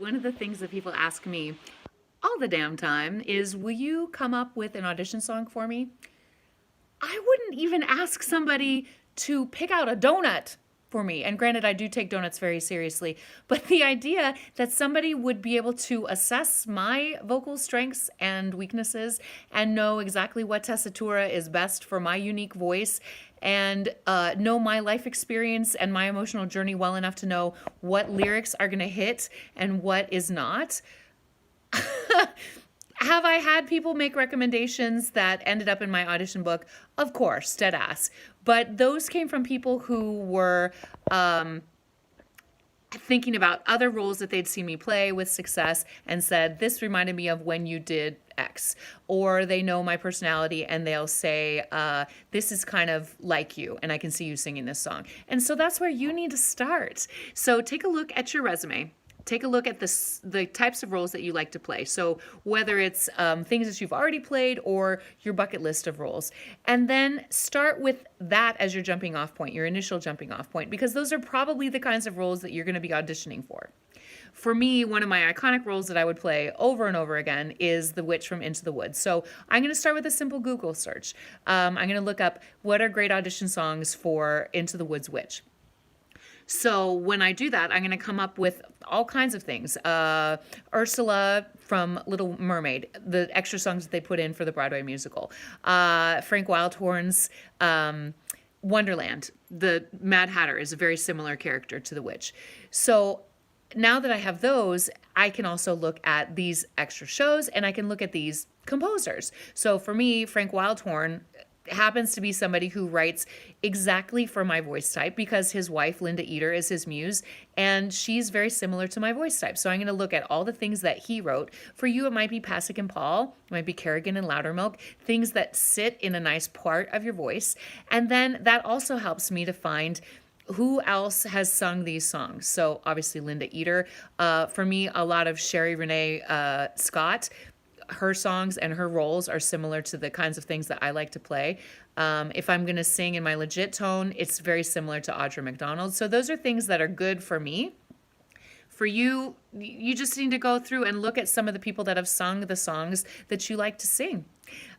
One of the things that people ask me all the damn time is, will you come up with an audition song for me? I wouldn't even ask somebody to pick out a donut for me. And granted, I do take donuts very seriously, but the idea that somebody would be able to assess my vocal strengths and weaknesses and know exactly what tessitura is best for my unique voice and know my life experience and my emotional journey well enough to know what lyrics are going to hit and what is not. Have I had people make recommendations that ended up in my audition book? Of course, dead ass. But those came from people who were thinking about other roles that they'd seen me play with success and said, this reminded me of when you did X. Or they know my personality and they'll say, this is kind of like you and I can see you singing this song. And so that's where you need to start. So take a look at your resume. Take a look at the types of roles that you like to play. So whether it's things that you've already played or your bucket list of roles. And then start with that as your jumping off point, your initial jumping off point, because those are probably the kinds of roles that you're going to be auditioning for. For me, one of my iconic roles that I would play over and over again is the witch from Into the Woods. So I'm going to start with a simple Google search. I'm going to look up what are great audition songs for Into the Woods witch. So when I do that, I'm going to come up with all kinds of things. Ursula from Little Mermaid, the extra songs that they put in for the Broadway musical. Frank Wildhorn's Wonderland. The Mad Hatter is a very similar character to the witch. So now that I have those, I can also look at these extra shows and I can look at these composers. So for me, Frank Wildhorn happens to be somebody who writes exactly for my voice type because his wife, Linda Eder, is his muse, and she's very similar to my voice type. So I'm going to look at all the things that he wrote. For you, it might be Pasek and Paul, it might be Kerrigan and Loudermilk, things that sit in a nice part of your voice. And then that also helps me to find who else has sung these songs. So obviously Linda Eder. For me, a lot of Sherry Renee Scott. Her songs and her roles are similar to the kinds of things that I like to play. If I'm going to sing in my legit tone, it's very similar to Audra McDonald. So those are things that are good for me. For you, you just need to go through and look at some of the people that have sung the songs that you like to sing.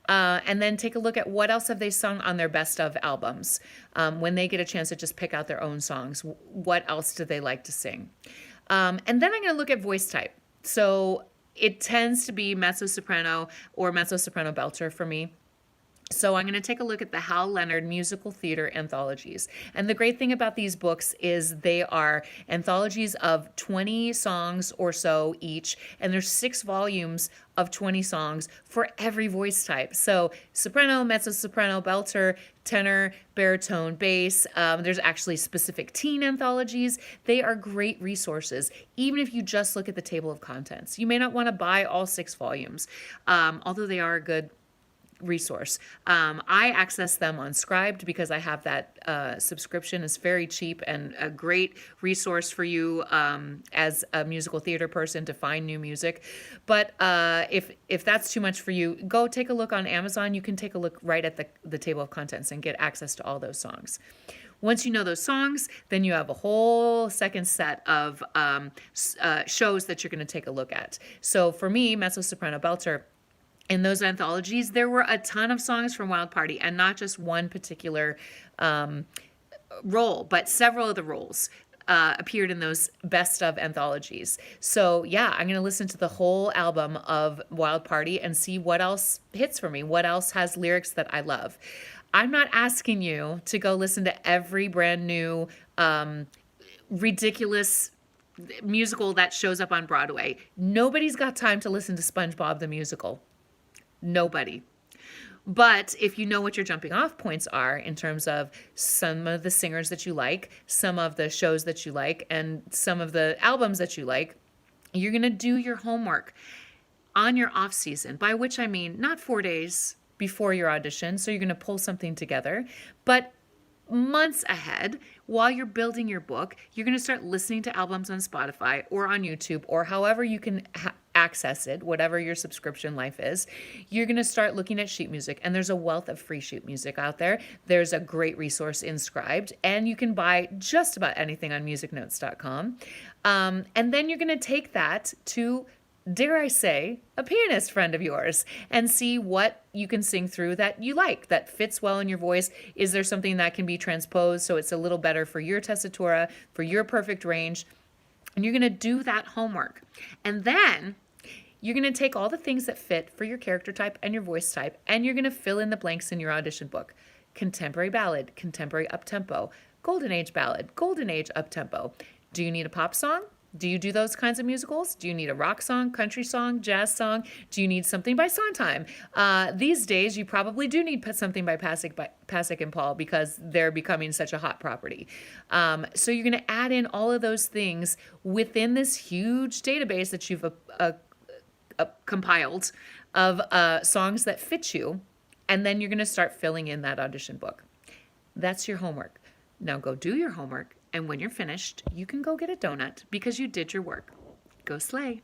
And then take a look at what else have they sung on their best of albums. When they get a chance to just pick out their own songs, what else do they like to sing? And then I'm going to look at voice type. So it tends to be mezzo-soprano or mezzo-soprano belter for me. So I'm going to take a look at the Hal Leonard musical theater anthologies. And the great thing about these books is they are anthologies of 20 songs or so each. And there's 6 volumes of 20 songs for every voice type. So soprano, mezzo-soprano, belter, tenor, baritone, bass. There's actually specific teen anthologies. They are great resources, even if you just look at the table of contents. You may not want to buy all 6 volumes, although they are a good resource. I access them on Scribd because I have that subscription. It's very cheap and a great resource for you as a musical theater person to find new music. But if that's too much for you, go take a look on Amazon. You can take a look right at the table of contents and get access to all those songs. Once you know those songs, then you have a whole second set of shows that you're going to take a look at. So for me, mezzo-soprano belter, in those anthologies, there were a ton of songs from Wild Party, and not just one particular role, but several of the roles appeared in those best of anthologies. So yeah, I'm going to listen to the whole album of Wild Party and see what else hits for me, what else has lyrics that I love. I'm not asking you to go listen to every brand new ridiculous musical that shows up on Broadway. Nobody's got time to listen to SpongeBob the musical. Nobody. But if you know what your jumping off points are in terms of some of the singers that you like, some of the shows that you like, and some of the albums that you like, you're going to do your homework on your off season, by which I mean not 4 days before your audition, so you're going to pull something together, but months ahead, while you're building your book, you're going to start listening to albums on Spotify or on YouTube or however you can access it, whatever your subscription life is, you're going to start looking at sheet music. And there's a wealth of free sheet music out there. There's a great resource Inscribed, and you can buy just about anything on musicnotes.com. And then you're going to take that to, dare I say, a pianist friend of yours and see what you can sing through that you like, that fits well in your voice. Is there something that can be transposed so it's a little better for your tessitura, for your perfect range? And you're going to do that homework. And then you're going to take all the things that fit for your character type and your voice type, and you're going to fill in the blanks in your audition book. Contemporary ballad, contemporary uptempo, golden age ballad, golden age uptempo. Do you need a pop song? Do you do those kinds of musicals? Do you need a rock song, country song, jazz song? Do you need something by Sondheim? These days, you probably do need something by Pasek and Paul because they're becoming such a hot property. So you're going to add in all of those things within this huge database that you've compiled of songs that fit you, and then you're going to start filling in that audition book. That's your homework. Now go do your homework, and when you're finished, you can go get a donut because you did your work. Go slay.